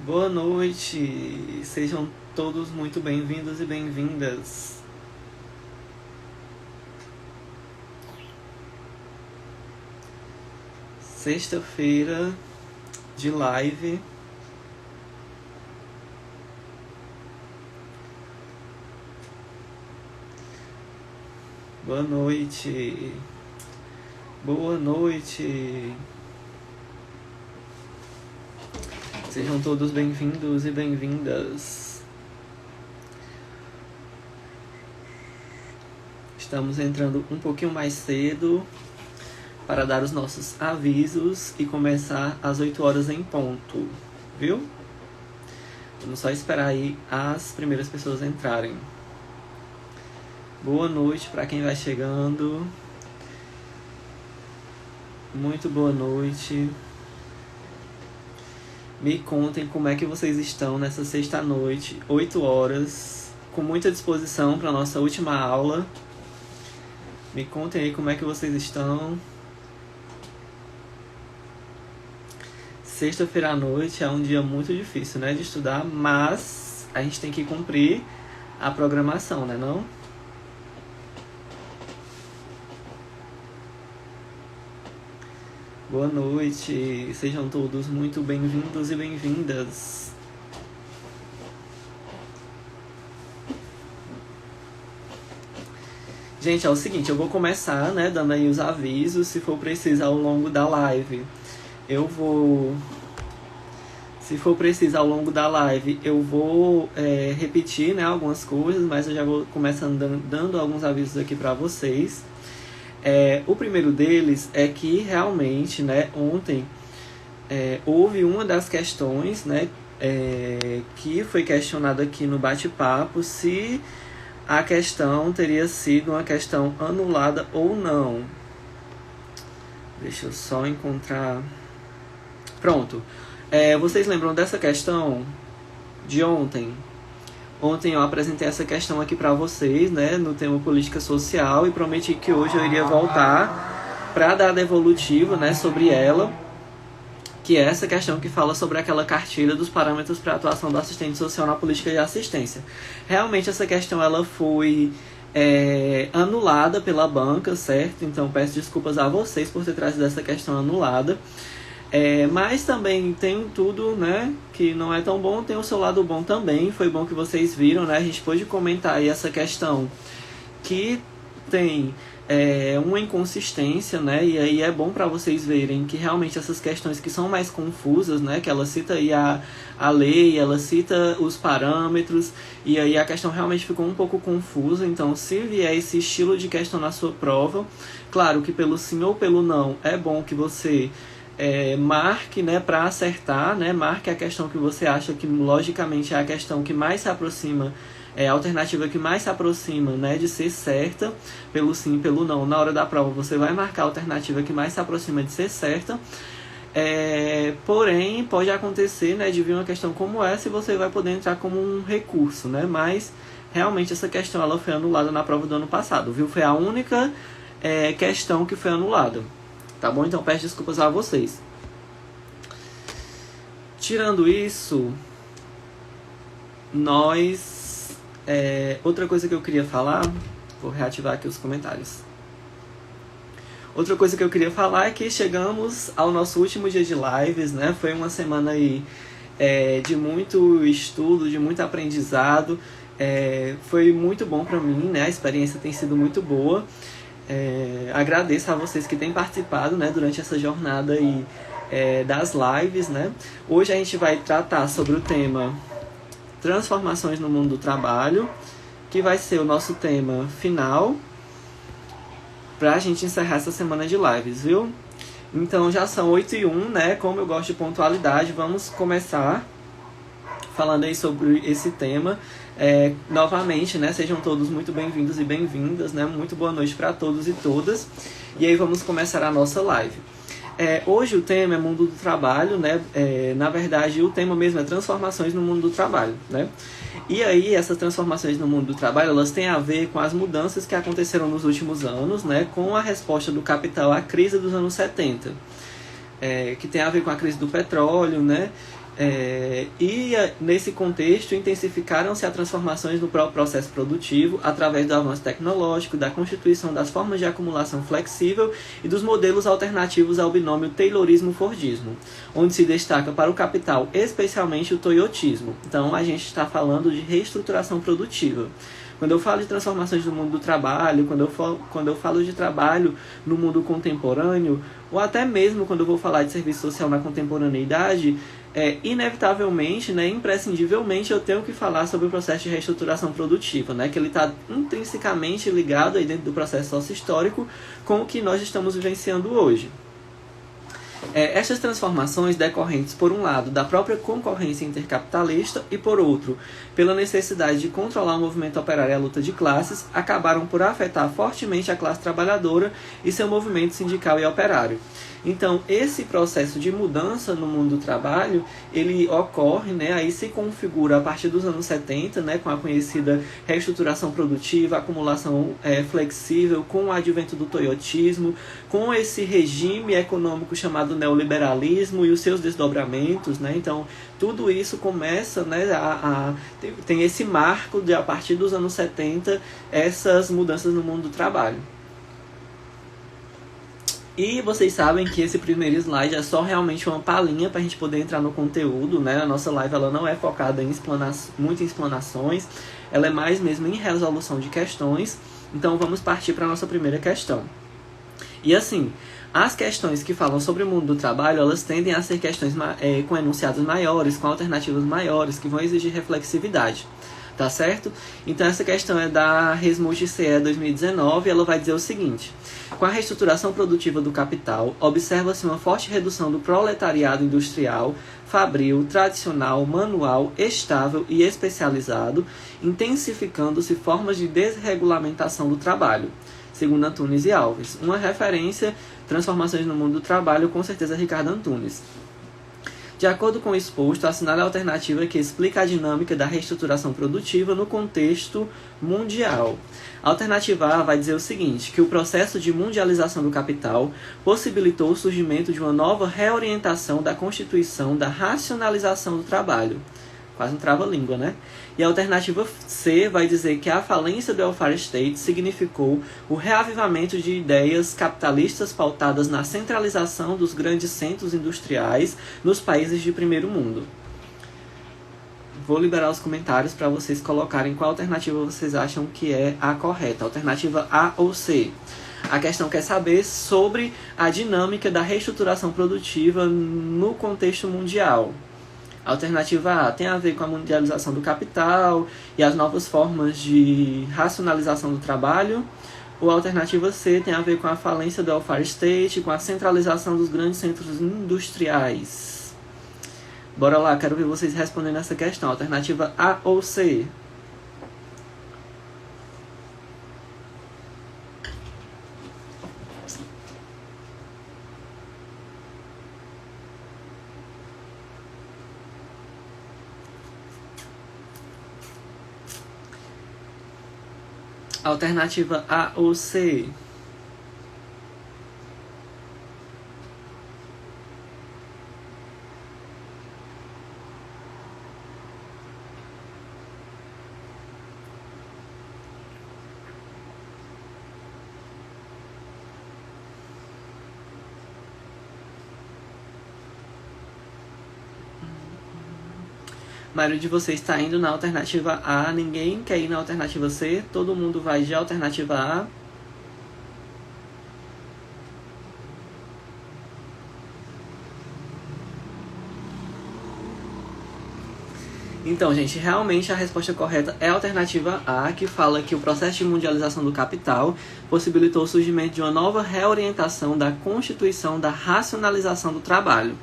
Boa noite, sejam todos muito bem-vindos e bem-vindas. Sexta-feira de live. Boa noite. Boa noite. Sejam todos bem-vindos e bem-vindas. Estamos entrando um pouquinho mais cedo para dar os nossos avisos e começar às 8 horas em ponto, viu? Vamos só esperar aí as primeiras pessoas entrarem. Boa noite para quem vai chegando. Muito boa noite. Me contem como é que vocês estão nessa sexta-noite, 8 horas, com muita disposição para a nossa última aula. Me contem aí como é que vocês estão. Sexta-feira à noite é um dia muito difícil, né, de estudar, mas a gente tem que cumprir a programação, né, não? Boa noite, sejam todos muito bem-vindos e bem-vindas. Gente, é o seguinte, eu vou começar, né, dando aí os avisos, se for preciso ao longo da live. Se for preciso ao longo da live, eu vou repetir, né, algumas coisas, mas eu já vou começando dando alguns avisos aqui para vocês. O primeiro deles é que realmente, né, ontem houve uma das questões, né, que foi questionada aqui no bate-papo, se a questão teria sido uma questão anulada ou não. Deixa eu só encontrar. Pronto. Vocês lembram dessa questão de ontem? Ontem eu apresentei essa questão aqui para vocês, né, no tema política social, e prometi que hoje eu iria voltar para dar a devolutiva, né, sobre ela, que é essa questão que fala sobre aquela cartilha dos parâmetros para a atuação do assistente social na política de assistência. Realmente essa questão ela foi anulada pela banca, certo? Então peço desculpas a vocês por ter trazido essa questão anulada. Mas também tem tudo, né, que não é tão bom, tem o seu lado bom também. Foi bom que vocês viram, né, a gente pôde comentar aí essa questão que tem uma inconsistência, né, e aí é bom para vocês verem que realmente essas questões que são mais confusas, né, que ela cita aí a lei, ela cita os parâmetros, e aí a questão realmente ficou um pouco confusa. Então, se vier esse estilo de questão na sua prova, claro que pelo sim ou pelo não, é bom que você marque, né, para acertar, né, marque a questão que você acha que logicamente é a questão que mais se aproxima, a alternativa que mais se aproxima, né, de ser certa, pelo sim e pelo não. Na hora da prova você vai marcar a alternativa que mais se aproxima de ser certa, porém pode acontecer, né, de vir uma questão como essa e você vai poder entrar como um recurso, né, mas realmente essa questão ela foi anulada na prova do ano passado, viu? Foi a única questão que foi anulada. Tá bom? Então peço desculpas a vocês. Tirando isso, outra coisa que eu queria falar, vou reativar aqui os comentários. Outra coisa que eu queria falar é que chegamos ao nosso último dia de lives, né? Foi uma semana aí de muito estudo, de muito aprendizado. Foi muito bom para mim, né? A experiência tem sido muito boa. Agradeço a vocês que têm participado, né, durante essa jornada aí, das lives, né? Hoje a gente vai tratar sobre o tema transformações no mundo do trabalho, que vai ser o nosso tema final pra gente encerrar essa semana de lives, viu? Então já são 8h01, né? Como eu gosto de pontualidade, vamos começar falando aí sobre esse tema. Novamente, né, sejam todos muito bem-vindos e bem-vindas, né, muito boa noite para todos e todas, e aí vamos começar a nossa live. Hoje o tema é mundo do trabalho, né, na verdade o tema mesmo é transformações no mundo do trabalho, né, e aí essas transformações no mundo do trabalho, elas têm a ver com as mudanças que aconteceram nos últimos anos, né, com a resposta do capital à crise dos anos 70, que tem a ver com a crise do petróleo, né, Nesse contexto, intensificaram-se as transformações no próprio processo produtivo através do avanço tecnológico, da constituição das formas de acumulação flexível e dos modelos alternativos ao binômio Taylorismo-Fordismo, onde se destaca para o capital especialmente o toyotismo. Então, a gente está falando de reestruturação produtiva. Quando eu falo de transformações no mundo do trabalho, quando eu falo de trabalho no mundo contemporâneo, ou até mesmo quando eu vou falar de serviço social na contemporaneidade, inevitavelmente, né, imprescindivelmente, eu tenho que falar sobre o processo de reestruturação produtiva, né, que ele está intrinsecamente ligado aí dentro do processo sócio-histórico com o que nós estamos vivenciando hoje. Estas transformações decorrentes, por um lado, da própria concorrência intercapitalista e, por outro, pela necessidade de controlar o movimento operário e a luta de classes, acabaram por afetar fortemente a classe trabalhadora e seu movimento sindical e operário. Então, esse processo de mudança no mundo do trabalho, ele ocorre, né, aí se configura a partir dos anos 70, né, com a conhecida reestruturação produtiva, acumulação flexível, com o advento do toyotismo, com esse regime econômico chamado neoliberalismo e os seus desdobramentos, né. Então, tudo isso começa, né, tem esse marco de, a partir dos anos 70, essas mudanças no mundo do trabalho. E vocês sabem que esse primeiro slide é só realmente uma palhinha para a gente poder entrar no conteúdo, né? A nossa live ela não é focada muito em explanações, ela é mais mesmo em resolução de questões. Então vamos partir para a nossa primeira questão. E assim, as questões que falam sobre o mundo do trabalho, elas tendem a ser questões com enunciados maiores, com alternativas maiores, que vão exigir reflexividade. Tá certo? Então essa questão é da Resmut CE 2019 e ela vai dizer o seguinte: com a reestruturação produtiva do capital, observa-se uma forte redução do proletariado industrial, fabril, tradicional, manual, estável e especializado, intensificando-se formas de desregulamentação do trabalho, segundo Antunes e Alves. Uma referência, Transformações no Mundo do Trabalho, com certeza Ricardo Antunes. De acordo com o exposto, assinale a alternativa que explica a dinâmica da reestruturação produtiva no contexto mundial. A alternativa A vai dizer o seguinte, que o processo de mundialização do capital possibilitou o surgimento de uma nova reorientação da constituição da racionalização do trabalho. Quase um trava-língua, né? E a alternativa C vai dizer que a falência do welfare state significou o reavivamento de ideias capitalistas pautadas na centralização dos grandes centros industriais nos países de primeiro mundo. Vou liberar os comentários para vocês colocarem qual alternativa vocês acham que é a correta. Alternativa A ou C. A questão quer saber sobre a dinâmica da reestruturação produtiva no contexto mundial. A alternativa A tem a ver com a mundialização do capital e as novas formas de racionalização do trabalho. Ou a alternativa C tem a ver com a falência do welfare state, com a centralização dos grandes centros industriais. Bora lá, quero ver vocês respondendo essa questão. Alternativa A ou C? Alternativa A ou C? A maioria de vocês está indo na alternativa A, ninguém quer ir na alternativa C, todo mundo vai de alternativa A. Então, gente, realmente a resposta correta é a alternativa A, que fala que o processo de mundialização do capital possibilitou o surgimento de uma nova reorientação da constituição da racionalização do trabalho.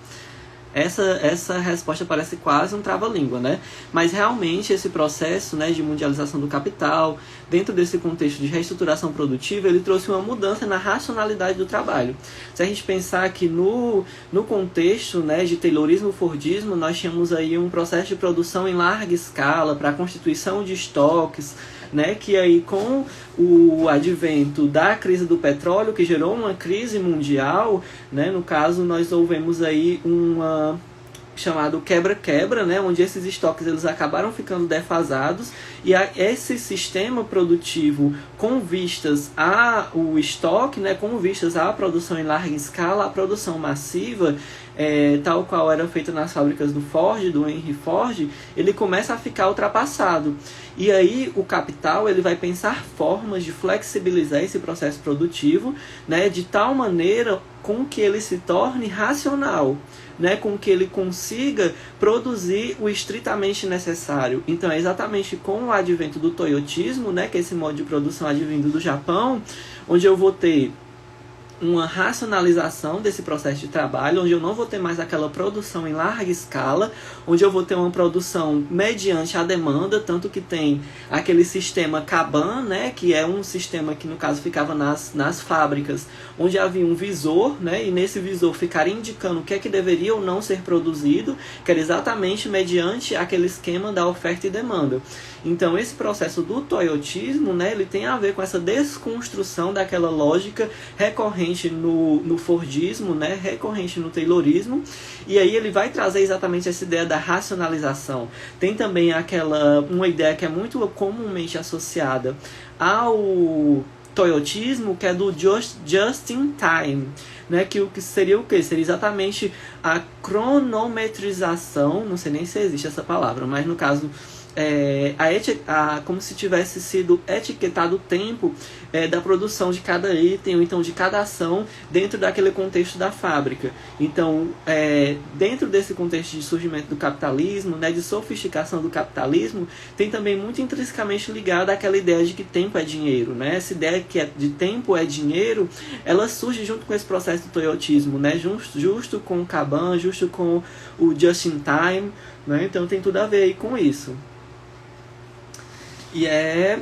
Essa resposta parece quase um trava-língua, né? Mas realmente esse processo, né, de mundialização do capital, dentro desse contexto de reestruturação produtiva, ele trouxe uma mudança na racionalidade do trabalho. Se a gente pensar que no contexto, né, de Taylorismo-Fordismo, nós tínhamos aí um processo de produção em larga escala para a constituição de estoques, né, que aí com o advento da crise do petróleo, que gerou uma crise mundial, né, no caso nós houvemos aí chamado quebra-quebra, né, onde esses estoques eles acabaram ficando defasados, e esse sistema produtivo com vistas ao estoque, né, com vistas à produção em larga escala, à produção massiva, tal qual era feita nas fábricas do Ford, do Henry Ford, ele começa a ficar ultrapassado. E aí o capital ele vai pensar formas de flexibilizar esse processo produtivo, né, de tal maneira com que ele se torne racional, né, com que ele consiga produzir o estritamente necessário. Então é exatamente com o advento do toyotismo, né, que é esse modo de produção advindo do Japão, onde eu vou ter uma racionalização desse processo de trabalho, onde eu não vou ter mais aquela produção em larga escala, onde eu vou ter uma produção mediante a demanda, tanto que tem aquele sistema Kanban, né, que é um sistema que no caso ficava nas fábricas, onde havia um visor, né, e nesse visor ficaria indicando o que é que deveria ou não ser produzido, que era exatamente mediante aquele esquema da oferta e demanda. Então esse processo do toyotismo, né, ele tem a ver com essa desconstrução daquela lógica recorrente no Fordismo, né, recorrente no Taylorismo, e aí ele vai trazer exatamente essa ideia da racionalização. Tem também uma ideia que é muito comumente associada ao toyotismo, que é do just in time, né, que seria o quê? Seria exatamente a cronometrização, não sei nem se existe essa palavra, mas no caso como se tivesse sido etiquetado o tempo da produção de cada item, ou então de cada ação dentro daquele contexto da fábrica. Então, dentro desse contexto de surgimento do capitalismo, né, de sofisticação do capitalismo, tem também muito intrinsecamente ligada àquela ideia de que tempo é dinheiro, né? Essa ideia de tempo é dinheiro, ela surge junto com esse processo do toyotismo, né? Justo com o Kanban, justo com o just in time, né? Então tem tudo a ver aí com isso. E é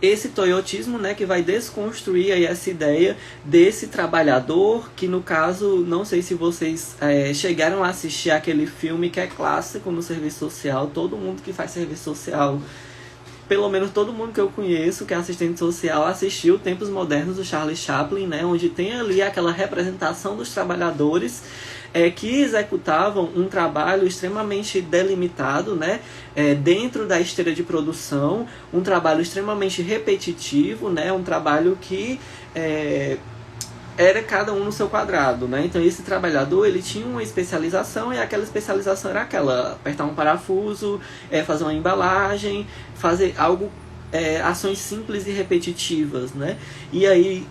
esse toyotismo, né, que vai desconstruir aí essa ideia desse trabalhador, que no caso, não sei se vocês chegaram a assistir aquele filme que é clássico no serviço social. Todo mundo que faz serviço social, pelo menos todo mundo que eu conheço que é assistente social, assistiu Tempos Modernos do Charlie Chaplin, né, onde tem ali aquela representação dos trabalhadores que executavam um trabalho extremamente delimitado, né, dentro da esteira de produção, um trabalho extremamente repetitivo, né, um trabalho que era cada um no seu quadrado, né? Então esse trabalhador ele tinha uma especialização, e aquela especialização era aquela: apertar um parafuso, fazer uma embalagem, fazer algo, ações simples e repetitivas, né? E aí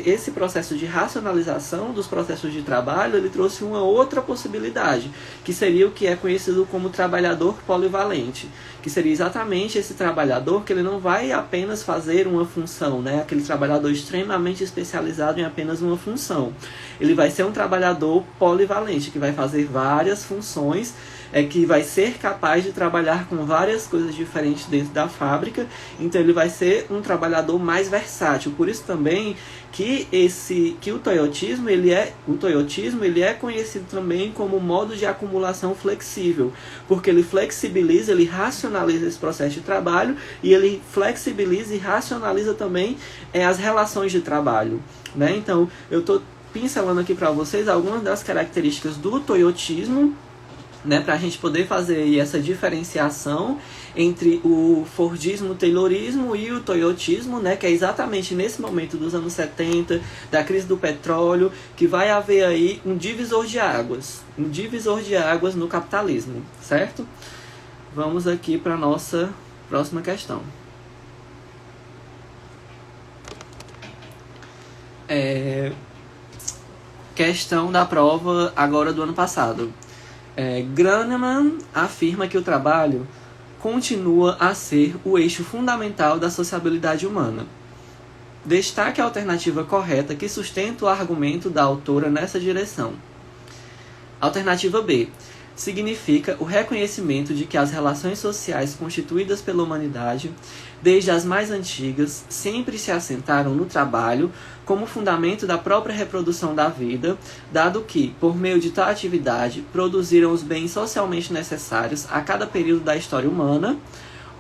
esse processo de racionalização dos processos de trabalho, ele trouxe uma outra possibilidade, que seria o que é conhecido como trabalhador polivalente, que seria exatamente esse trabalhador que ele não vai apenas fazer uma função, né? Aquele trabalhador extremamente especializado em apenas uma função. Ele vai ser um trabalhador polivalente, que vai fazer várias funções, que vai ser capaz de trabalhar com várias coisas diferentes dentro da fábrica. Então ele vai ser um trabalhador mais versátil. Por isso também que o toyotismo ele é conhecido também como modo de acumulação flexível, porque ele flexibiliza, ele racionaliza esse processo de trabalho, e ele flexibiliza e racionaliza também as relações de trabalho, né? Então eu estou pincelando aqui para vocês algumas das características do toyotismo, né, para a gente poder fazer aí essa diferenciação entre o Fordismo, o Taylorismo e o toyotismo, né, que é exatamente nesse momento dos anos 70, da crise do petróleo, que vai haver aí um divisor de águas no capitalismo, certo? Vamos aqui para a nossa próxima questão. Questão da prova agora do ano passado. Kahneman afirma que o trabalho continua a ser o eixo fundamental da sociabilidade humana. Destaque a alternativa correta que sustenta o argumento da autora nessa direção. Alternativa B. Significa o reconhecimento de que as relações sociais constituídas pela humanidade, desde as mais antigas, sempre se assentaram no trabalho como fundamento da própria reprodução da vida, dado que, por meio de tal atividade, produziram os bens socialmente necessários a cada período da história humana.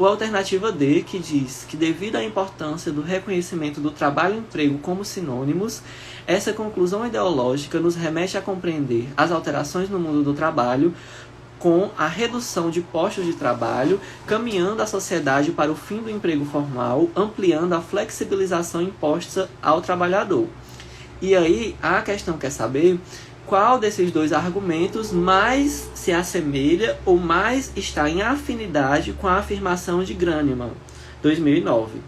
ou a alternativa D, que diz que devido à importância do reconhecimento do trabalho e emprego como sinônimos, essa conclusão ideológica nos remete a compreender as alterações no mundo do trabalho com a redução de postos de trabalho, caminhando a sociedade para o fim do emprego formal, ampliando a flexibilização imposta ao trabalhador. E aí, a questão quer saber qual desses dois argumentos mais se assemelha ou mais está em afinidade com a afirmação de Graneman, 2009.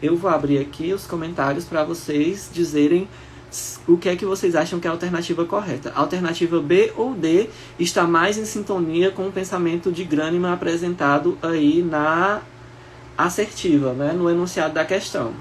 Eu vou abrir aqui os comentários para vocês dizerem o que é que vocês acham que é a alternativa correta. A alternativa B ou D está mais em sintonia com o pensamento de Graneman apresentado aí na assertiva, né, no enunciado da questão.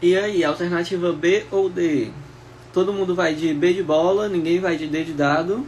E aí, alternativa B ou D? Todo mundo vai de B de bola, ninguém vai de D de dado.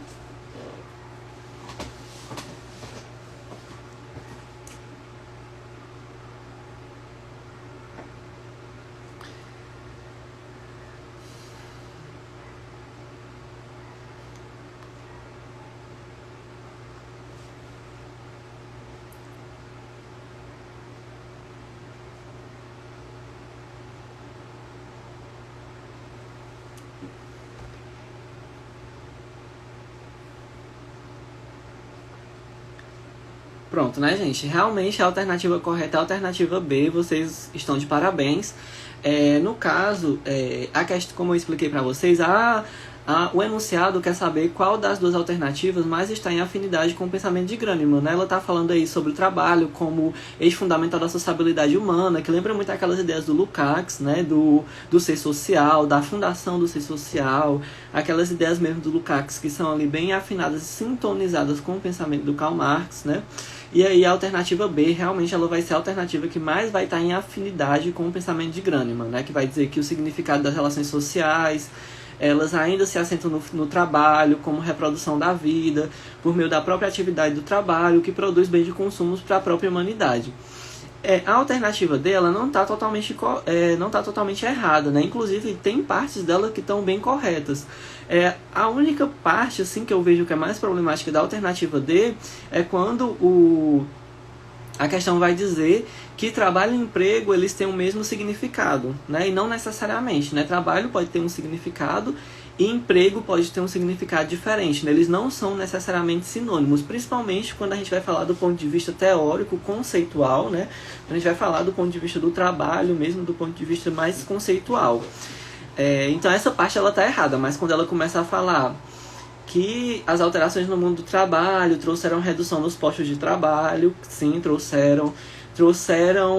Pronto, né, gente? Realmente a alternativa correta é a alternativa B, vocês estão de parabéns. No caso, a questão, como eu expliquei para vocês, o enunciado quer saber qual das duas alternativas mais está em afinidade com o pensamento de Graneman, né? Ela está falando aí sobre o trabalho como eixo fundamental da sociabilidade humana, que lembra muito aquelas ideias do Lukács, né? Do ser social, da fundação do ser social, aquelas ideias mesmo do Lukács que são ali bem afinadas e sintonizadas com o pensamento do Karl Marx, né? E aí a alternativa B, realmente ela vai ser a alternativa que mais vai estar em afinidade com o pensamento de Graneman, né? Que vai dizer que o significado das relações sociais, elas ainda se assentam no trabalho, como reprodução da vida, por meio da própria atividade do trabalho, que produz bens de consumo para a própria humanidade. A alternativa dela não está totalmente errada, né? Inclusive tem partes dela que estão bem corretas. A única parte assim, que eu vejo que é mais problemática da alternativa D é quando a questão vai dizer que trabalho e emprego eles têm o mesmo significado, né? E não necessariamente, né? Trabalho pode ter um significado e emprego pode ter um significado diferente, né? Eles não são necessariamente sinônimos, principalmente quando a gente vai falar do ponto de vista teórico, conceitual, né? Quando a gente vai falar do ponto de vista do trabalho, mesmo do ponto de vista mais conceitual. Então essa parte ela está errada, mas quando ela começa a falar que as alterações no mundo do trabalho trouxeram redução nos postos de trabalho, sim, trouxeram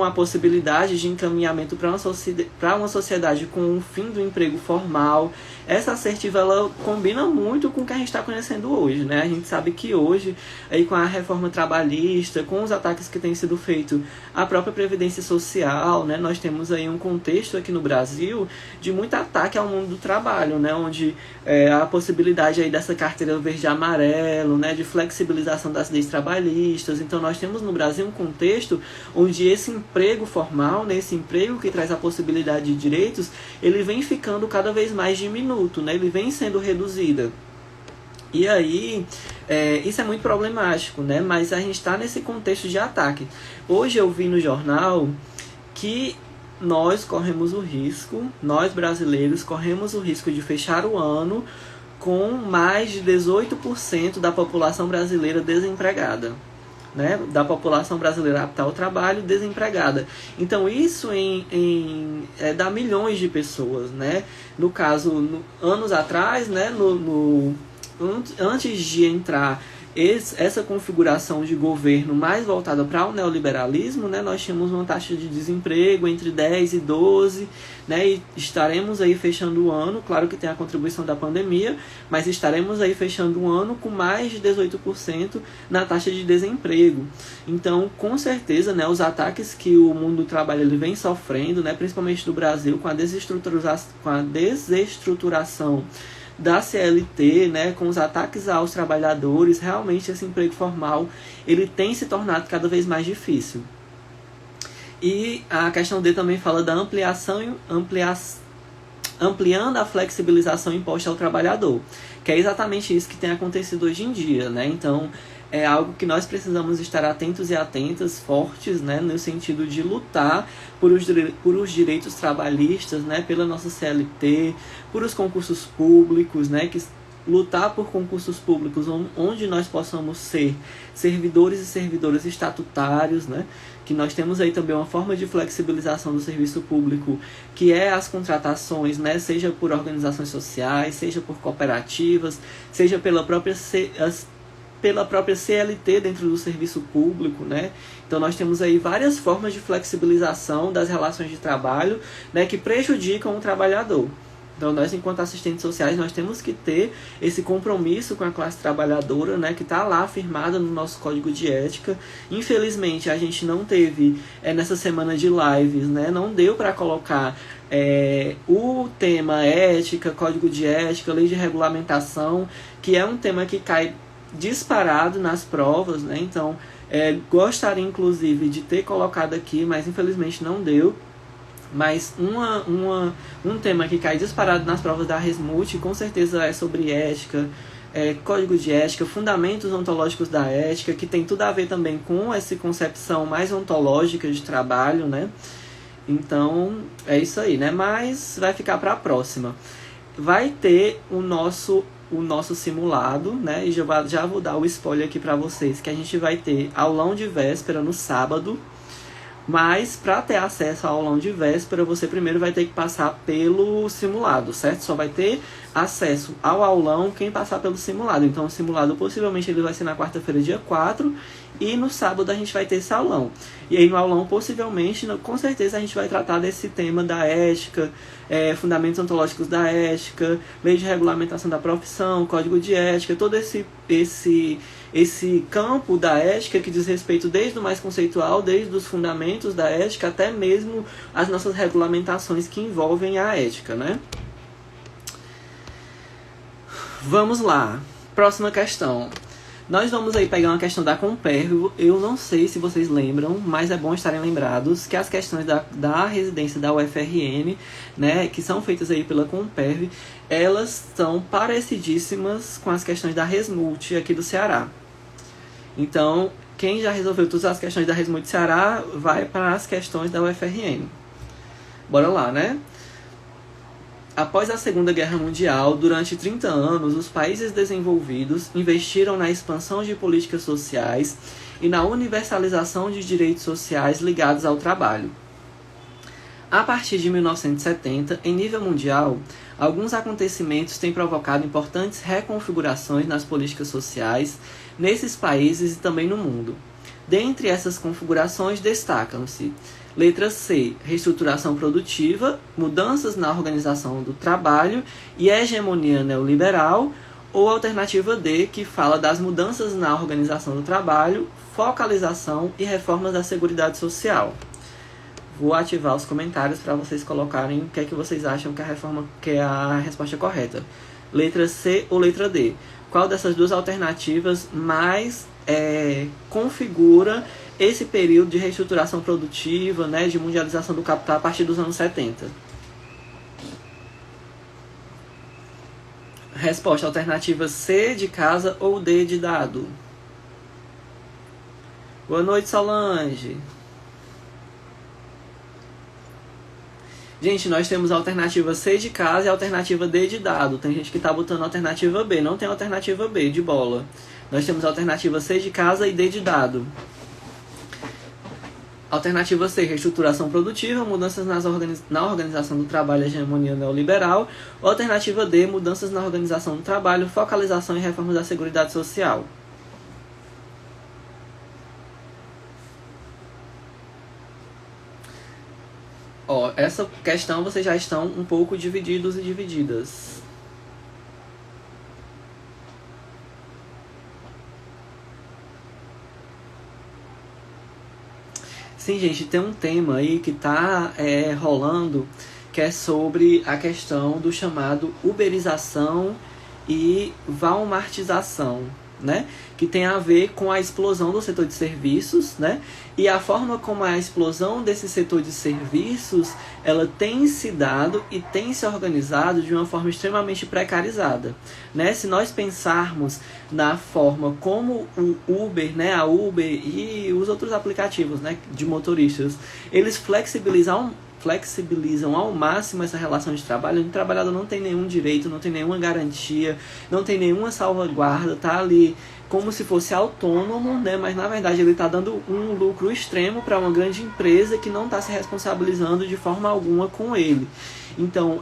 a possibilidade de encaminhamento para uma sociedade com o fim do emprego formal. Essa assertiva ela combina muito com o que a gente está conhecendo hoje, né? A gente sabe que hoje, aí, com a reforma trabalhista, com os ataques que têm sido feitos à própria Previdência Social, né? Nós temos aí um contexto aqui no Brasil de muito ataque ao mundo do trabalho, né? Onde a possibilidade aí dessa carteira verde e amarelo, né? De flexibilização das leis trabalhistas. Então nós temos no Brasil um contexto onde esse emprego formal, né, esse emprego que traz a possibilidade de direitos, ele vem ficando cada vez mais diminuto, né, ele vem sendo reduzido. E aí, isso é muito problemático, né, mas a gente está nesse contexto de ataque. Hoje eu vi no jornal que nós brasileiros, corremos o risco de fechar o ano com mais de 18% da população brasileira desempregada. Né, da população brasileira apta ao trabalho desempregada. Então isso dá milhões de pessoas, né? No caso, anos atrás, né, antes de entrar essa configuração de governo mais voltada para o neoliberalismo, né, nós tínhamos uma taxa de desemprego entre 10 e 12, né, e estaremos aí fechando o ano, claro que tem a contribuição da pandemia, mas estaremos aí fechando o ano com mais de 18% na taxa de desemprego. Então, com certeza, né, os ataques que o mundo do trabalho ele vem sofrendo, né, principalmente do Brasil, com a desestruturação da CLT, né, com os ataques aos trabalhadores, realmente esse emprego formal ele tem se tornado cada vez mais difícil. E a questão D também fala da ampliando a flexibilização imposta ao trabalhador, que é exatamente isso que tem acontecido hoje em dia, né? Então, é algo que nós precisamos estar atentos e atentas, fortes, né, no sentido de lutar por os direitos trabalhistas, né, pela nossa CLT, por os concursos públicos, né, lutar por concursos públicos onde nós possamos ser servidores e servidoras estatutários, né, que nós temos aí também uma forma de flexibilização do serviço público, que é as contratações, né, seja por organizações sociais, seja por cooperativas, seja pela própria CLT dentro do serviço público, né? Então nós temos aí várias formas de flexibilização das relações de trabalho, né, que prejudicam o trabalhador. Então nós, enquanto assistentes sociais, nós temos que ter esse compromisso com a classe trabalhadora, né, que está lá afirmada no nosso código de ética. Infelizmente a gente não teve nessa semana de lives, né, não deu para colocar o tema ética, código de ética, lei de regulamentação, que é um tema que cai disparado nas provas, né? Então, gostaria inclusive de ter colocado aqui, mas infelizmente não deu. Mas um tema que cai disparado nas provas da RESMUT, com certeza é sobre ética, código de ética, fundamentos ontológicos da ética, que tem tudo a ver também com essa concepção mais ontológica de trabalho, né? Então, é isso aí, né? Mas vai ficar para a próxima. Vai ter o nosso simulado, né? E já vou dar o spoiler aqui para vocês, que a gente vai ter aulão de véspera no sábado, mas para ter acesso ao aulão de véspera, você primeiro vai ter que passar pelo simulado, certo? Só vai ter acesso ao aulão quem passar pelo simulado. Então o simulado possivelmente ele vai ser na quarta-feira, dia 4, e no sábado a gente vai ter esse aulão. E aí no aulão, possivelmente, com certeza a gente vai tratar desse tema da ética, fundamentos ontológicos da ética, lei de regulamentação da profissão, código de ética, todo esse campo da ética que diz respeito desde o mais conceitual, desde os fundamentos da ética, até mesmo as nossas regulamentações que envolvem a ética, né? Vamos lá. Próxima questão. Nós vamos aí pegar uma questão da Comperv. Eu não sei se vocês lembram, mas é bom estarem lembrados que as questões da residência da UFRN, né, que são feitas aí pela Comperv, elas são parecidíssimas com as questões da RESMUT aqui do Ceará. Então, quem já resolveu todas as questões da RESMUT do Ceará, vai para as questões da UFRN. Bora lá, né? Após a Segunda Guerra Mundial, durante 30 anos, os países desenvolvidos investiram na expansão de políticas sociais e na universalização de direitos sociais ligados ao trabalho. A partir de 1970, em nível mundial, alguns acontecimentos têm provocado importantes reconfigurações nas políticas sociais nesses países e também no mundo. Dentre essas configurações destacam-se: letra C, reestruturação produtiva, mudanças na organização do trabalho e hegemonia neoliberal, ou alternativa D, que fala das mudanças na organização do trabalho, focalização e reformas da Seguridade Social. Vou ativar os comentários para vocês colocarem o que é que vocês acham que é a resposta correta. Letra C ou letra D? Qual dessas duas alternativas mais configura esse período de reestruturação produtiva, né, de mundialização do capital a partir dos anos 70? Resposta: alternativa C de casa ou D de dado. Boa noite, Solange. Gente, nós temos a alternativa C de casa e a alternativa D de dado. Tem gente que está botando a alternativa B. Não tem a alternativa B de bola. Nós temos a alternativa C de casa e D de dado. Alternativa C, reestruturação produtiva, mudanças na organização do trabalho e hegemonia neoliberal. Alternativa D, mudanças na organização do trabalho, focalização e reformas da Seguridade Social. Ó, essa questão vocês já estão um pouco divididos e divididas. Sim, gente, tem um tema aí que tá rolando, que é sobre a questão do chamado uberização e walmartização, né? Que tem a ver com a explosão do setor de serviços, né? E a forma como a explosão desse setor de serviços, ela tem se dado e tem se organizado de uma forma extremamente precarizada, né? Se nós pensarmos na forma como o Uber, né, a Uber e os outros aplicativos, né, de motoristas, eles flexibilizam ao máximo essa relação de trabalho. O trabalhador não tem nenhum direito, não tem nenhuma garantia, não tem nenhuma salvaguarda, tá ali como se fosse autônomo, né? Mas na verdade ele está dando um lucro extremo para uma grande empresa que não está se responsabilizando de forma alguma com ele. Então,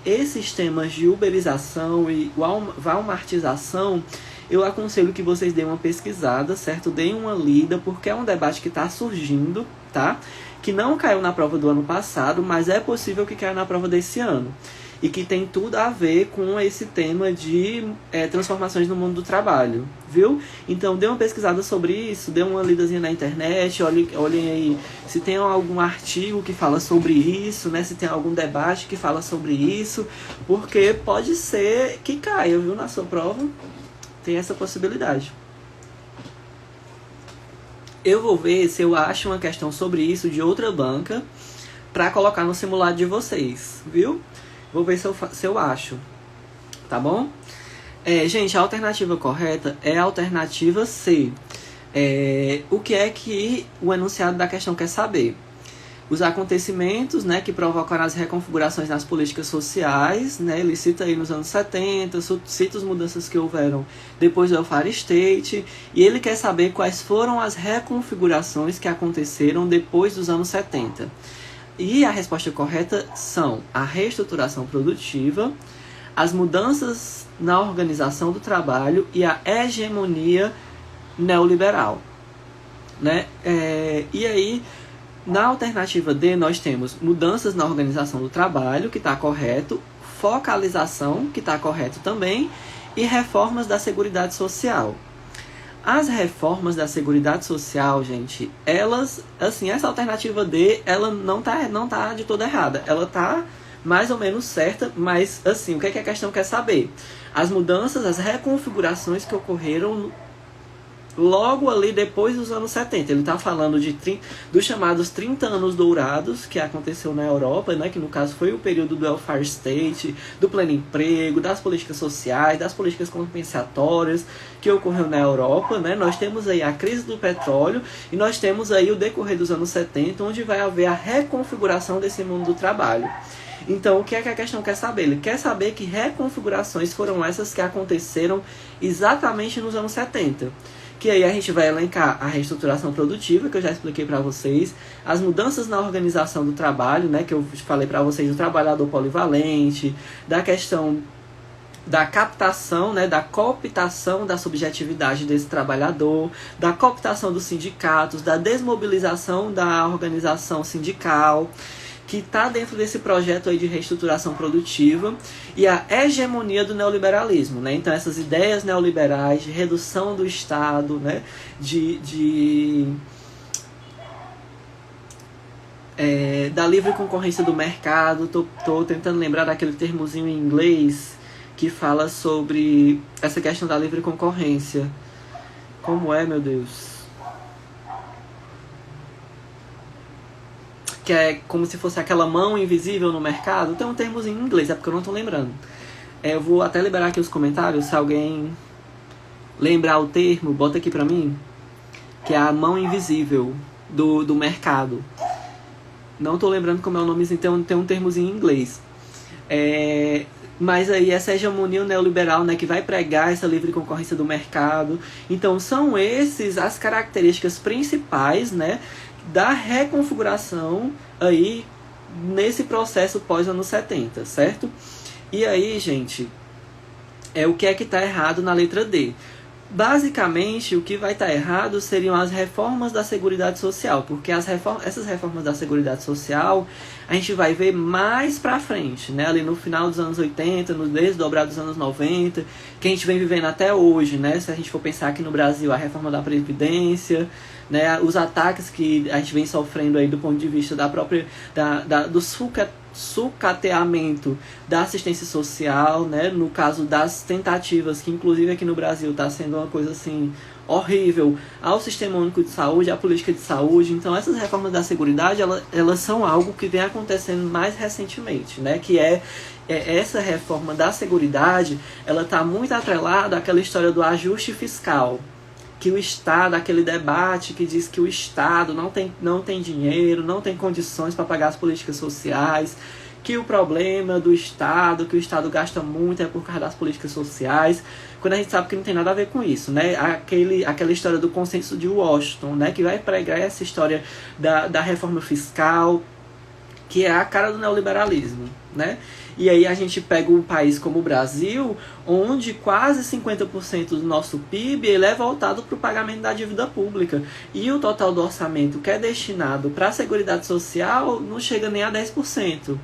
esses temas de uberização e walmartização, eu aconselho que vocês deem uma pesquisada, certo? Deem uma lida, porque é um debate que está surgindo, tá? Que não caiu na prova do ano passado, mas é possível que caia na prova desse ano. E que tem tudo a ver com esse tema de transformações no mundo do trabalho, viu? Então, dê uma pesquisada sobre isso, dê uma lidazinha na internet, olhem aí se tem algum artigo que fala sobre isso, né? Se tem algum debate que fala sobre isso, porque pode ser que caia, viu? Na sua prova, tem essa possibilidade. Eu vou ver se eu acho uma questão sobre isso de outra banca para colocar no simulado de vocês, viu? Vou ver se eu acho, tá bom? Gente, a alternativa correta é a alternativa C. O que é que o enunciado da questão quer saber? Os acontecimentos, né, que provocaram as reconfigurações nas políticas sociais, né, ele cita aí nos anos 70, cita as mudanças que houveram depois do welfare state, e ele quer saber quais foram as reconfigurações que aconteceram depois dos anos 70. E a resposta correta são a reestruturação produtiva, as mudanças na organização do trabalho e a hegemonia neoliberal, né? E aí, na alternativa D, nós temos mudanças na organização do trabalho, que está correto, focalização, que está correto também, e reformas da Seguridade Social. As reformas da Seguridade Social, gente, elas, assim, essa alternativa D, ela não tá de toda errada. Ela tá mais ou menos certa, mas, assim, o que é que a questão quer saber? As mudanças, as reconfigurações que ocorreram logo ali depois dos anos 70. Ele está falando dos chamados 30 anos dourados que aconteceu na Europa, né, que no caso foi o período do welfare state, do pleno emprego, das políticas sociais, das políticas compensatórias que ocorreu na Europa, né? Nós temos aí a crise do petróleo e nós temos aí o decorrer dos anos 70, onde vai haver a reconfiguração desse mundo do trabalho. Então, o que é que a questão quer saber? Ele quer saber que reconfigurações foram essas que aconteceram exatamente nos anos 70. Que aí a gente vai elencar a reestruturação produtiva, que eu já expliquei para vocês, as mudanças na organização do trabalho, né, que eu falei para vocês, do trabalhador polivalente, da questão da captação, né, da cooptação da subjetividade desse trabalhador, da cooptação dos sindicatos, da desmobilização da organização sindical, que está dentro desse projeto aí de reestruturação produtiva, e a hegemonia do neoliberalismo, né? Então essas ideias neoliberais de redução do Estado, né? Da livre concorrência do mercado. Tô tentando lembrar daquele termozinho em inglês que fala sobre essa questão da livre concorrência. Como é, meu Deus? Que é como se fosse aquela mão invisível no mercado. Tem um termo em inglês, é porque eu não estou lembrando. Eu vou até liberar aqui os comentários, se alguém lembrar o termo, bota aqui pra mim. Que é a mão invisível do mercado. Não estou lembrando como é o nome, então tem um termo em inglês. Mas aí essa hegemonia neoliberal, né, que vai pregar essa livre concorrência do mercado. Então são esses as características principais, né, da reconfiguração aí nesse processo pós-anos 70, certo? E aí, gente, o que é que está errado na letra D? Basicamente, o que vai estar errado seriam as reformas da Seguridade Social, porque essas reformas da Seguridade Social a gente vai ver mais pra frente, né? Ali no final dos anos 80, no desdobrar dos anos 90, que a gente vem vivendo até hoje, né? Se a gente for pensar aqui no Brasil, a reforma da Previdência, né? Os ataques que a gente vem sofrendo aí do ponto de vista da própria do sucateamento da assistência social, né? No caso das tentativas, que inclusive aqui no Brasil está sendo uma coisa assim horrível, ao Sistema Único de Saúde, à política de saúde. Então essas reformas da Seguridade, elas são algo que vem acontecendo mais recentemente, né? Que essa reforma da Seguridade, ela está muito atrelada àquela história do ajuste fiscal, que o Estado, aquele debate que diz que o Estado não tem dinheiro, não tem condições para pagar as políticas sociais, que o problema do Estado, que o Estado gasta muito é por causa das políticas sociais, quando a gente sabe que não tem nada a ver com isso, né? Aquela história do consenso de Washington, né? Que vai pregar essa história da reforma fiscal, que é a cara do neoliberalismo, né? E aí a gente pega um país como o Brasil, onde quase 50% do nosso PIB ele é voltado para o pagamento da dívida pública. E o total do orçamento que é destinado para a Seguridade Social não chega nem a 10%.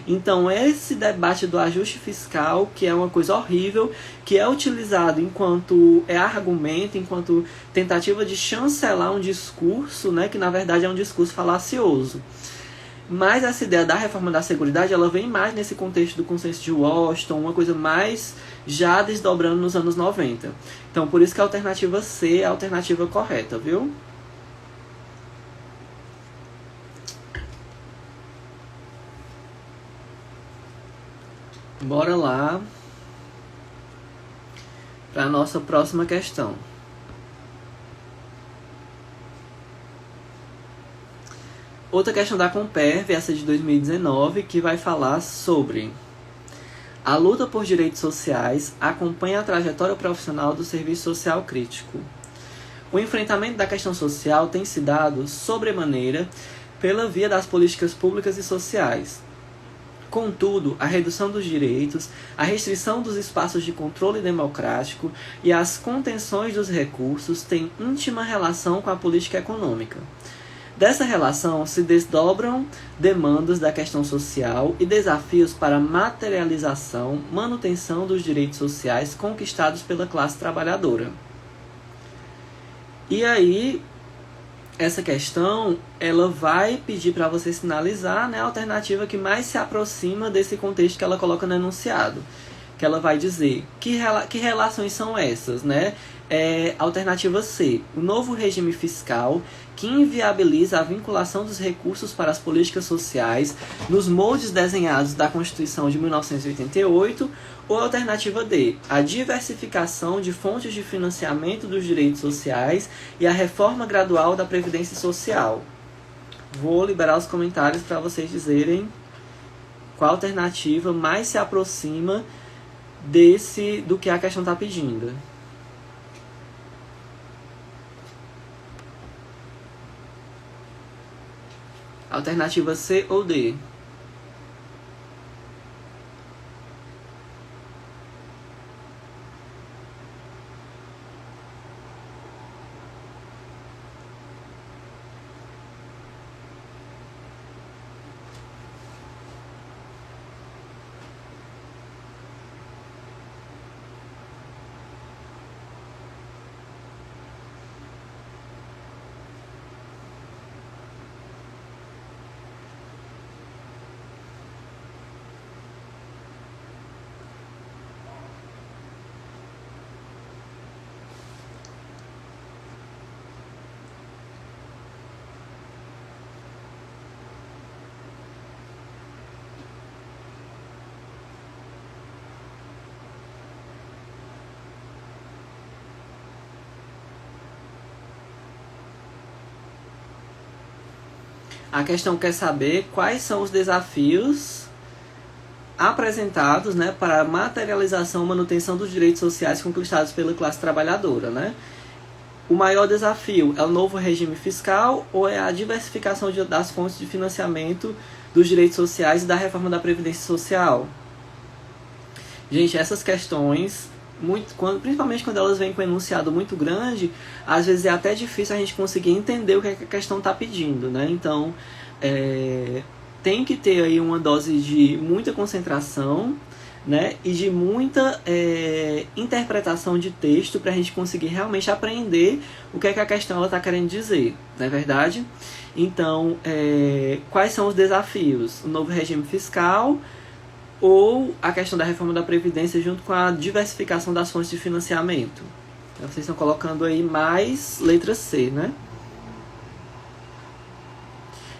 Então esse debate do ajuste fiscal, que é uma coisa horrível, que é utilizado enquanto argumento, enquanto tentativa de chancelar um discurso, né, que na verdade é um discurso falacioso. Mas essa ideia da reforma da Seguridade, ela vem mais nesse contexto do consenso de Washington, uma coisa mais já desdobrando nos anos 90. Então, por isso que a alternativa C é a alternativa correta, viu? Bora lá para a nossa próxima questão. Outra questão da Comperv, essa de 2019, que vai falar sobre a luta por direitos sociais acompanha a trajetória profissional do serviço social crítico. O enfrentamento da questão social tem se dado, sobremaneira, pela via das políticas públicas e sociais. Contudo, a redução dos direitos, a restrição dos espaços de controle democrático e as contenções dos recursos têm íntima relação com a política econômica. Dessa relação se desdobram demandas da questão social e desafios para a materialização, manutenção dos direitos sociais conquistados pela classe trabalhadora. E aí, essa questão, ela vai pedir para você sinalizar, né, a alternativa que mais se aproxima desse contexto que ela coloca no enunciado. Que ela vai dizer que relações são essas, né? Alternativa C, o novo regime fiscal que inviabiliza a vinculação dos recursos para as políticas sociais nos moldes desenhados da Constituição de 1988, ou alternativa D, a diversificação de fontes de financiamento dos direitos sociais e a reforma gradual da Previdência Social. Vou liberar os comentários para vocês dizerem qual alternativa mais se aproxima do que a questão está pedindo. Alternativa C ou D? A questão quer saber quais são os desafios apresentados, né, para a materialização e manutenção dos direitos sociais conquistados pela classe trabalhadora, né? O maior desafio é o novo regime fiscal ou é a diversificação das fontes de financiamento dos direitos sociais e da reforma da Previdência Social? Gente, essas questões principalmente quando elas vêm com um enunciado muito grande, às vezes é até difícil a gente conseguir entender o que a questão está pedindo, né? Então, tem que ter aí uma dose de muita concentração, né? E de muita interpretação de texto para a gente conseguir realmente aprender o que é que a questão está querendo dizer, não é verdade? Então, quais são os desafios? O novo regime fiscal ou a questão da reforma da Previdência junto com a diversificação das fontes de financiamento? Vocês estão colocando aí mais letra C, né?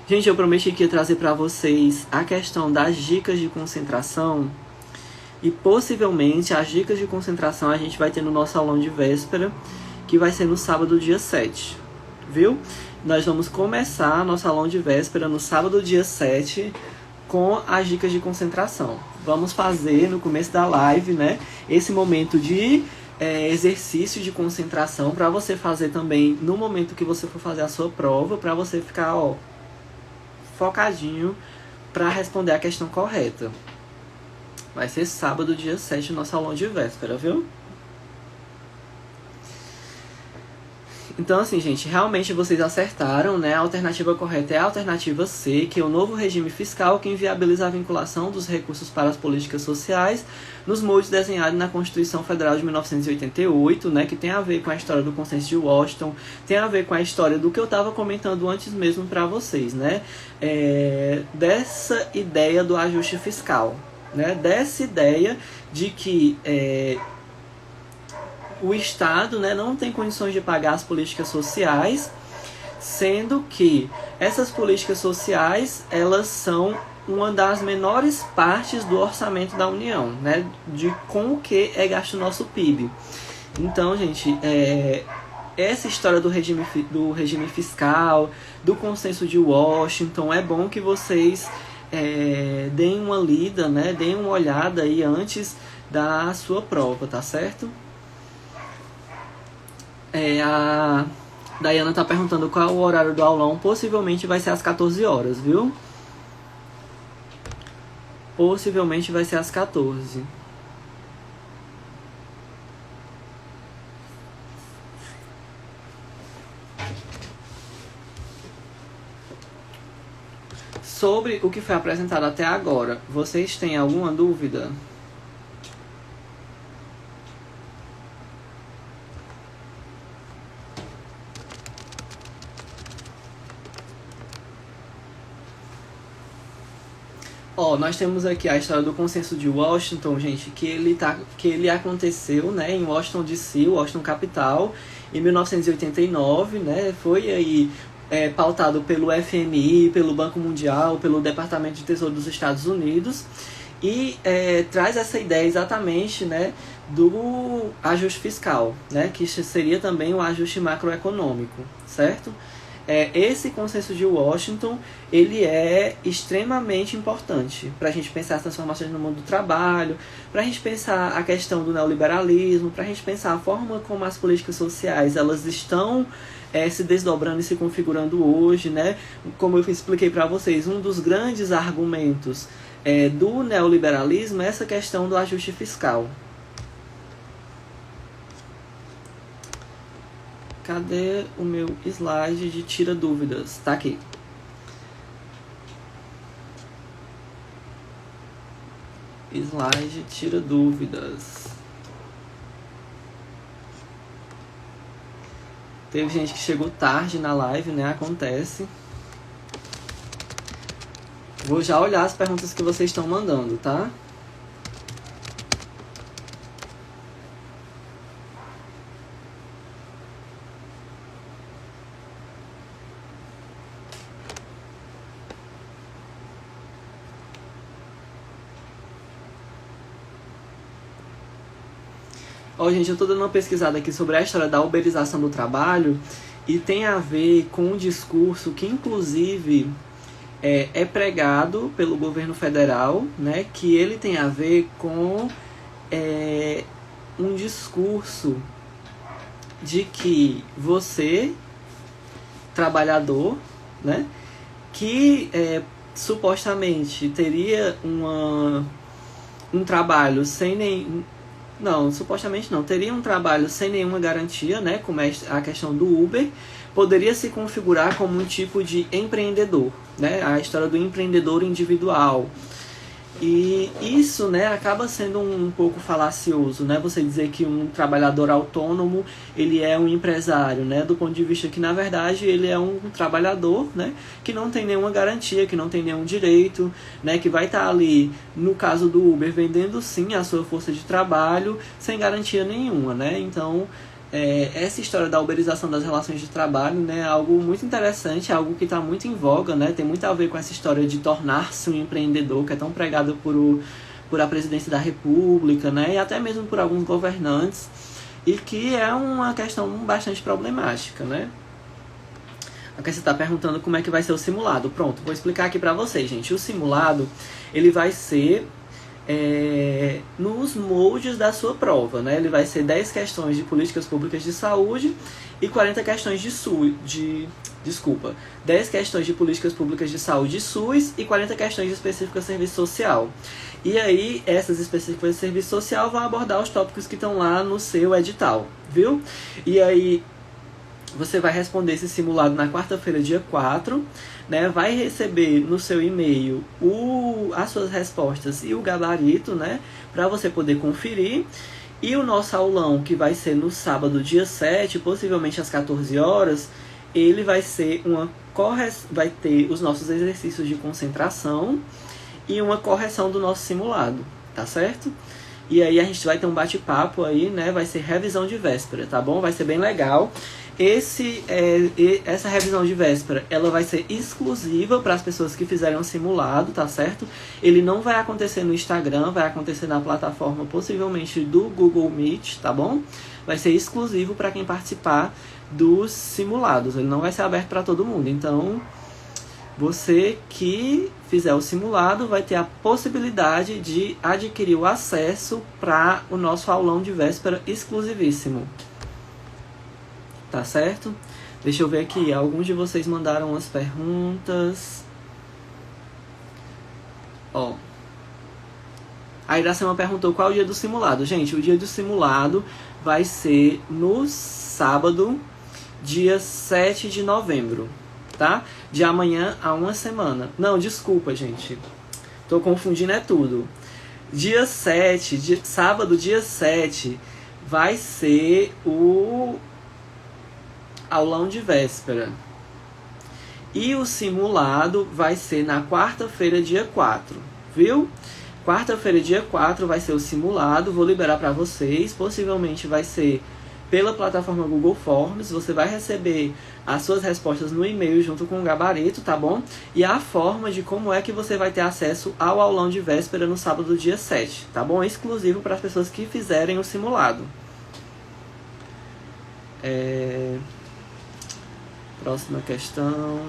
Gente, eu prometi que ia trazer para vocês a questão das dicas de concentração. E possivelmente as dicas de concentração a gente vai ter no nosso aulão de véspera, que vai ser no sábado, dia 7. Viu? Nós vamos começar nosso aulão de véspera no sábado, dia 7, com as dicas de concentração. Vamos fazer no começo da live, né, esse momento de exercício de concentração para você fazer também no momento que você for fazer a sua prova, para você ficar focadinho para responder a questão correta. Vai ser sábado, dia 7, nosso aulão de véspera, viu? Então, assim, gente, realmente vocês acertaram, né? A alternativa correta é a alternativa C, que é o novo regime fiscal que inviabiliza a vinculação dos recursos para as políticas sociais nos moldes desenhados na Constituição Federal de 1988, né? Que tem a ver com a história do Consenso de Washington, tem a ver com a história do que eu estava comentando antes mesmo para vocês, né? Dessa ideia do ajuste fiscal, né? Dessa ideia de que o Estado, né, não tem condições de pagar as políticas sociais, sendo que essas políticas sociais, elas são uma das menores partes do orçamento da União, né, de com o que é gasto o nosso PIB. Então, gente, essa história do regime fiscal, do Consenso de Washington, é bom que vocês deem uma lida, né, deem uma olhada aí antes da sua prova, tá certo? A Dayana tá perguntando qual é o horário do aulão. Possivelmente vai ser às 14 horas, viu? Possivelmente vai ser às 14. Sobre o que foi apresentado até agora, vocês têm alguma dúvida? Nós temos aqui a história do Consenso de Washington, gente, que ele aconteceu, né, em Washington DC, Washington capital, em 1989, né, foi aí pautado pelo FMI, pelo Banco Mundial, pelo Departamento de Tesouro dos Estados Unidos, e traz essa ideia exatamente, né, do ajuste fiscal, né, que seria também o ajuste macroeconômico, certo? Esse Consenso de Washington, ele é extremamente importante para a gente pensar as transformações no mundo do trabalho, para a gente pensar a questão do neoliberalismo, para a gente pensar a forma como as políticas sociais elas estão se desdobrando e se configurando hoje, né? Como eu expliquei para vocês, um dos grandes argumentos do neoliberalismo é essa questão do ajuste fiscal. Cadê o meu slide de tira dúvidas? Tá aqui. Slide tira dúvidas. Teve gente que chegou tarde na live, né? Acontece. Vou já olhar as perguntas que vocês estão mandando, tá? Gente, eu tô dando uma pesquisada aqui sobre a história da uberização do trabalho e tem a ver com um discurso que, inclusive, é pregado pelo governo federal, né? Que ele tem a ver com um discurso de que você, trabalhador, né? Que supostamente teria um trabalho sem Não, supostamente não. Teria um trabalho sem nenhuma garantia, né? Como é a questão do Uber. Poderia se configurar como um tipo de empreendedor, né? A história do empreendedor individual. E isso, né, acaba sendo um pouco falacioso, né? Você dizer que um trabalhador autônomo, ele é um empresário, né? Do ponto de vista que, na verdade, ele é um trabalhador, né? Que não tem nenhuma garantia, que não tem nenhum direito, né? Que vai estar ali, no caso do Uber, vendendo sim a sua força de trabalho, sem garantia nenhuma, né? Então, essa história da uberização das relações de trabalho, né, é algo muito interessante, é algo que está muito em voga, né, tem muito a ver com essa história de tornar-se um empreendedor, que é tão pregado por a presidência da República, né, e até mesmo por alguns governantes, e que é uma questão bastante problemática, né. Aqui você está perguntando como é que vai ser o simulado. Pronto, vou explicar aqui para vocês, gente. O simulado, ele vai ser nos moldes da sua prova, né? Ele vai ser 10 questões de políticas públicas de saúde e 40 questões de 10 questões de políticas públicas de saúde e SUS e 40 questões específicas de serviço social. E aí, essas específicas de serviço social vão abordar os tópicos que estão lá no seu edital, viu? E aí, você vai responder esse simulado na quarta-feira, dia 4, né? Vai receber no seu e-mail as suas respostas e o gabarito, né? Para você poder conferir. E o nosso aulão, que vai ser no sábado, dia 7, possivelmente às 14 horas, ele vai ser vai ter os nossos exercícios de concentração e uma correção do nosso simulado, tá certo? E aí a gente vai ter um bate-papo aí, né? Vai ser revisão de véspera, tá bom? Vai ser bem legal. Essa revisão de véspera, ela vai ser exclusiva para as pessoas que fizerem um simulado, tá certo? Ele não vai acontecer no Instagram, vai acontecer na plataforma possivelmente do Google Meet, tá bom? Vai ser exclusivo para quem participar dos simulados, ele não vai ser aberto para todo mundo. Então, você que fizer o simulado vai ter a possibilidade de adquirir o acesso para o nosso aulão de véspera exclusivíssimo. Tá certo? Deixa eu ver aqui. Alguns de vocês mandaram umas perguntas. Ó. A Iracema perguntou qual é o dia do simulado. Gente, o dia do simulado vai ser no sábado, dia 7 de novembro. Tá? De amanhã a uma semana. Não, desculpa, gente. Tô confundindo tudo. Dia 7, sábado, dia 7, vai ser o aulão de véspera. E o simulado vai ser na quarta-feira, dia 4. Viu? Quarta-feira, dia 4, vai ser o simulado. Vou liberar para vocês. Possivelmente vai ser pela plataforma Google Forms. Você vai receber as suas respostas no e-mail junto com o gabarito, tá bom? E a forma de como é que você vai ter acesso ao aulão de véspera no sábado, dia 7, tá bom? Exclusivo para as pessoas que fizerem o simulado. Próxima questão.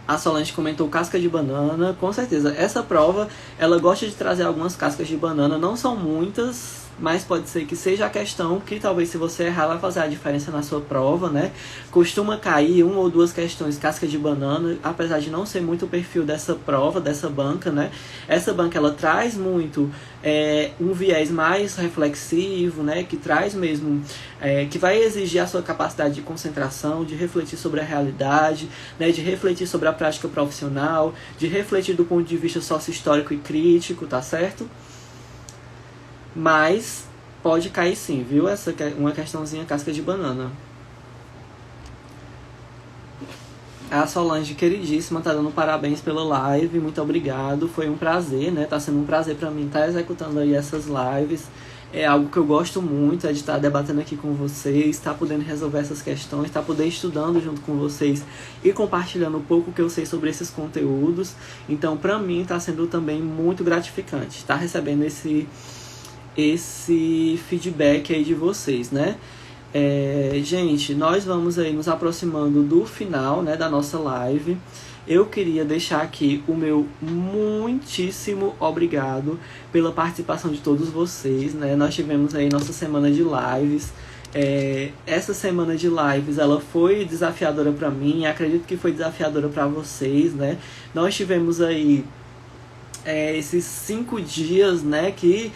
A Solange comentou casca de banana. Com certeza, essa prova, ela gosta de trazer algumas cascas de banana. Não são muitas, mas pode ser que seja a questão que talvez se você errar vai fazer a diferença na sua prova, né? Costuma cair uma ou duas questões casca de banana, apesar de não ser muito o perfil dessa prova, dessa banca, né? Essa banca, ela traz muito um viés mais reflexivo, né? Que traz mesmo, que vai exigir a sua capacidade de concentração, de refletir sobre a realidade, né? De refletir sobre a prática profissional, de refletir do ponto de vista sócio-histórico e crítico, tá certo? Mas pode cair sim, viu? Essa é uma questãozinha casca de banana. A Solange, queridíssima, tá dando parabéns pela live. Muito obrigado. Foi um prazer, né? Tá sendo um prazer pra mim estar executando aí essas lives. É algo que eu gosto muito, é de estar debatendo aqui com vocês, estar podendo resolver essas questões, estar podendo estudando junto com vocês e compartilhando um pouco que eu sei sobre esses conteúdos. Então, pra mim, tá sendo também muito gratificante estar recebendo esse feedback aí de vocês, né? Gente, nós vamos aí nos aproximando do final, né, da nossa live. Eu queria deixar aqui o meu muitíssimo obrigado pela participação de todos vocês, né? Nós tivemos aí nossa semana de lives. Essa semana de lives, ela foi desafiadora para mim, acredito que foi desafiadora para vocês, né? Nós tivemos aí esses 5 dias, né, que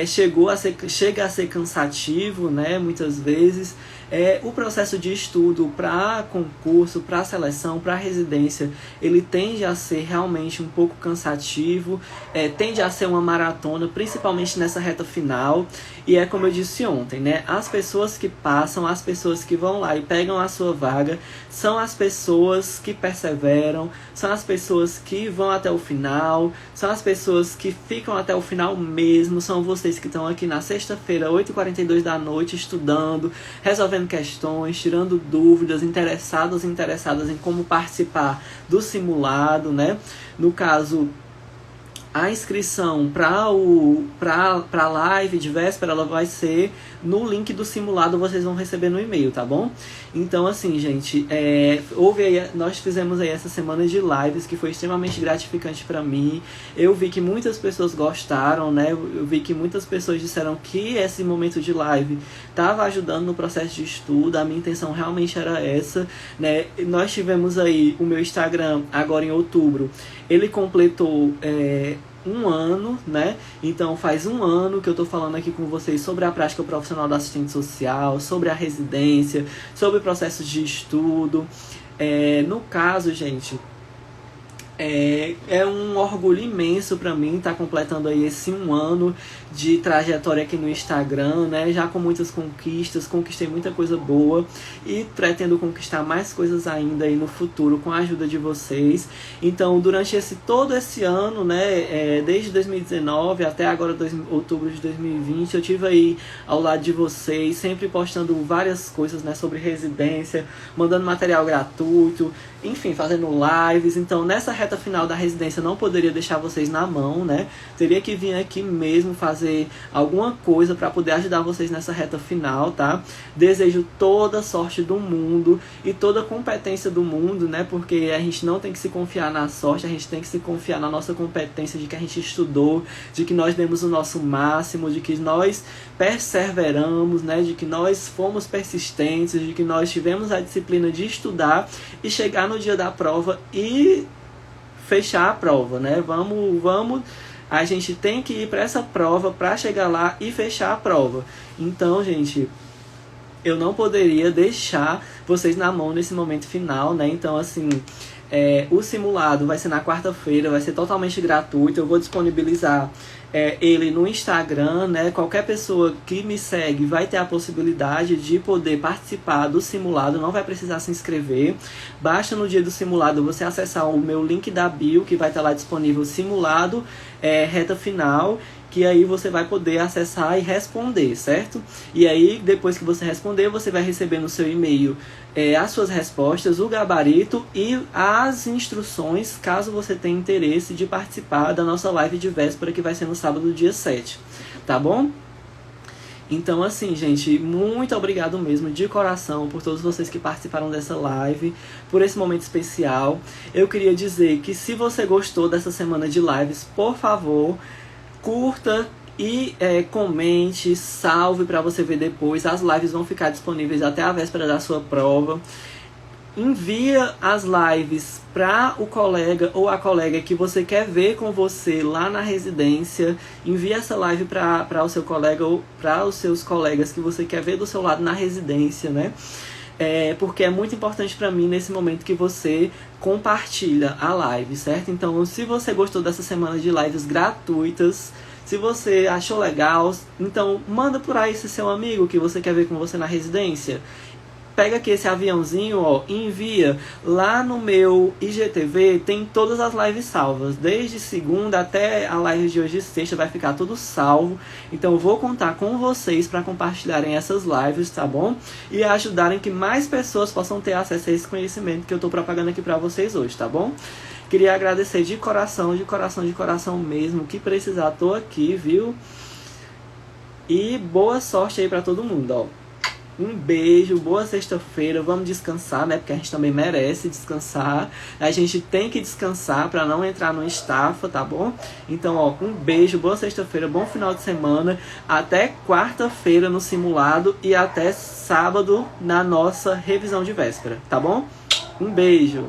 chega a ser cansativo, né, muitas vezes. O processo de estudo para concurso, para seleção, para residência, ele tende a ser realmente um pouco cansativo, tende a ser uma maratona, principalmente nessa reta final. E é como eu disse ontem, né? As pessoas que passam, as pessoas que vão lá e pegam a sua vaga, são as pessoas que perseveram, são as pessoas que vão até o final, são as pessoas que ficam até o final mesmo, são vocês que estão aqui na sexta-feira, 8h42 da noite, estudando, resolvendo questões, tirando dúvidas, interessadas em como participar do simulado, né? No caso, a inscrição para a live de véspera, ela vai ser no link do simulado, vocês vão receber no e-mail, tá bom? Então, assim, gente, nós fizemos aí essa semana de lives que foi extremamente gratificante para mim. Eu vi que muitas pessoas gostaram, né? Eu vi que muitas pessoas disseram que esse momento de live estava ajudando no processo de estudo. A minha intenção realmente era essa, né? Nós tivemos aí o meu Instagram agora em outubro. Ele completou 1 ano, né? Então faz 1 ano que eu tô falando aqui com vocês sobre a prática profissional da assistente social, sobre a residência, sobre processos de estudo. No caso, gente, é um orgulho imenso para mim estar completando aí esse 1 ano de trajetória aqui no Instagram, né? Já com muitas conquistas, conquistei muita coisa boa e pretendo conquistar mais coisas ainda aí no futuro com a ajuda de vocês. Então, durante todo esse ano, né? Desde 2019 até agora, outubro de 2020, eu tive aí ao lado de vocês, sempre postando várias coisas, né? Sobre residência, mandando material gratuito, enfim, fazendo lives. Então, nessa reta final da residência, não poderia deixar vocês na mão, né? Teria que vir aqui mesmo fazer alguma coisa para poder ajudar vocês nessa reta final, tá? Desejo toda a sorte do mundo e toda a competência do mundo, né? Porque a gente não tem que se confiar na sorte, a gente tem que se confiar na nossa competência, de que a gente estudou, de que nós demos o nosso máximo, de que nós perseveramos, né? De que nós fomos persistentes, de que nós tivemos a disciplina de estudar e chegar no dia da prova e fechar a prova, né? Vamos, a gente tem que ir para essa prova para chegar lá e fechar a prova. Então, gente, eu não poderia deixar vocês na mão nesse momento final, né? Então, assim, o simulado vai ser na quarta-feira, vai ser totalmente gratuito. Eu vou disponibilizar ele no Instagram, né? Qualquer pessoa que me segue vai ter a possibilidade de poder participar do simulado, não vai precisar se inscrever. Basta no dia do simulado você acessar o meu link da bio, que vai estar lá disponível simulado, reta final, que aí você vai poder acessar e responder, certo? E aí, depois que você responder, você vai receber no seu e-mail as suas respostas, o gabarito e as instruções, caso você tenha interesse de participar da nossa live de véspera, que vai ser no sábado, dia 7, tá bom? Então, assim, gente, muito obrigado mesmo, de coração, por todos vocês que participaram dessa live, por esse momento especial. Eu queria dizer que se você gostou dessa semana de lives, por favor, curta e comente, salve para você ver depois. As lives vão ficar disponíveis até a véspera da sua prova. Envia as lives para o colega ou a colega que você quer ver com você lá na residência. Envia essa live para o seu colega ou para os seus colegas que você quer ver do seu lado na residência, né? Porque é muito importante para mim nesse momento que você compartilha a live, certo? Então, se você gostou dessa semana de lives gratuitas, se você achou legal, então manda por aí esse seu amigo que você quer ver com você na residência. Pega aqui esse aviãozinho, ó, e envia. Lá no meu IGTV tem todas as lives salvas, desde segunda até a live de hoje, sexta, vai ficar tudo salvo. Então eu vou contar com vocês para compartilharem essas lives, tá bom? E ajudarem que mais pessoas possam ter acesso a esse conhecimento que eu tô propagando aqui para vocês hoje, tá bom? Queria agradecer de coração mesmo. Que precisar, tô aqui, viu? E boa sorte aí para todo mundo, ó. Um beijo, boa sexta-feira, vamos descansar, né? Porque a gente também merece descansar. A gente tem que descansar para não entrar no estafa, tá bom? Então, ó, um beijo, boa sexta-feira, bom final de semana. Até quarta-feira no simulado e até sábado na nossa revisão de véspera, tá bom? Um beijo!